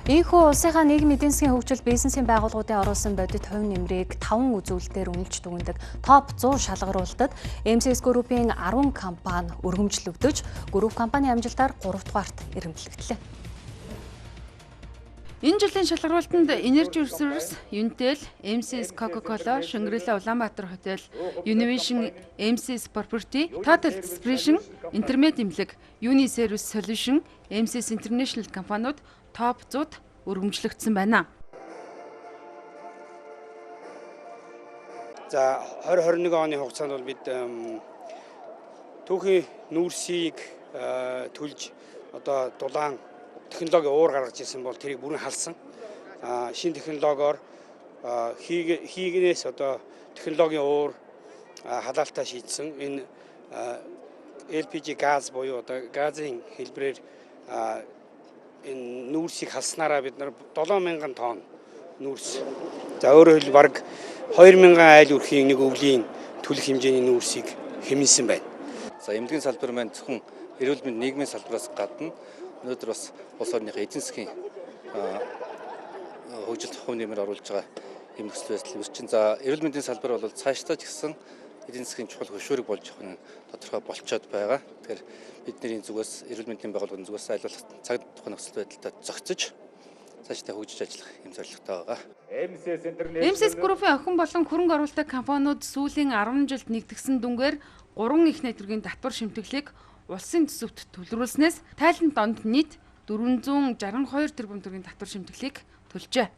Энэхүү улсынхаа нийгмийн эдийн засгийн хөгжил бизнесийн байгууллагуудын оруулсан бодит хувь нэмрийг 5 үзүүлэлтээр үнэлж дүгнэдэг топ 100 шалгаруулалтад MCS Group-ийн 10 компани өргөмжлөгдөж, групп компани амжилтаар 3 дугаарт ирэмблэгдлээ. Энэ жилийн шалгаруулалтанд Energy Resource, Unitel, MCS Coca-Cola, Shangri-La Улаанбаатар Хотел, Univision, MCS Property, Total Distribution, Intermed имлэг, Uniservice Solution, MCS International компаниуд топ 100-д өргөмжлөгдсөн байна. За 2021 оны хугацаанд бол бид түүхийн нүүрсийг төлж одоо дулаан технологийн уур гаргаж ирсэн бол тэрийг бүрэн халсан. Шинэ технологиор хийгнээс одоо технологийн уур халаалтаа шийдсэн. Энэ LPG газ буюу одоо газын хэлбэрээр энэ нүүрсийг халснараа бид нар 7000 тонн нүүрс. За өөрөөр хэлбэл бараг 2000 айл үрхийн нэг өвлийн төлөх хэмжээний нүүрсийг хэмнэсэн байна. За эмнэлгийн салбар маань зөвхөн эрүүл мэндийн нийгмийн салбараас гадна өнөөдөр бас улс орныхаа эдийн засгийн хөгжилд хувь нэмэр оруулж байгаа юм нөхцөл байдал үүсчин. За эрүүл мэндийн салбар бол цаашдаа ч гэсэн эдийн засгийн чухал хөшүүрэг болж явах нь тодорхой болцоод байгаа. Тэгэхээр бидний зүгээс эрүүл мэндийн байгууллагын зүгээс айлуулах цаг тухайн нөхцөл байдалтай зохицож цаашдаа хөгжиж ажиллах юм зорилготой байгаа. MCS Group-ийн охин болон хөрөнгө оруулалтын компаниуд сүүлийн 10 жилд нэгтгэсэн дүнгээр 3 их найдваргийн татвар шимтгэлийг улсын төсөвт төлрүүлснээс тайланд донд нийт 462 тэрбум төгрөгийн татвар шимтгэлийг төлжээ.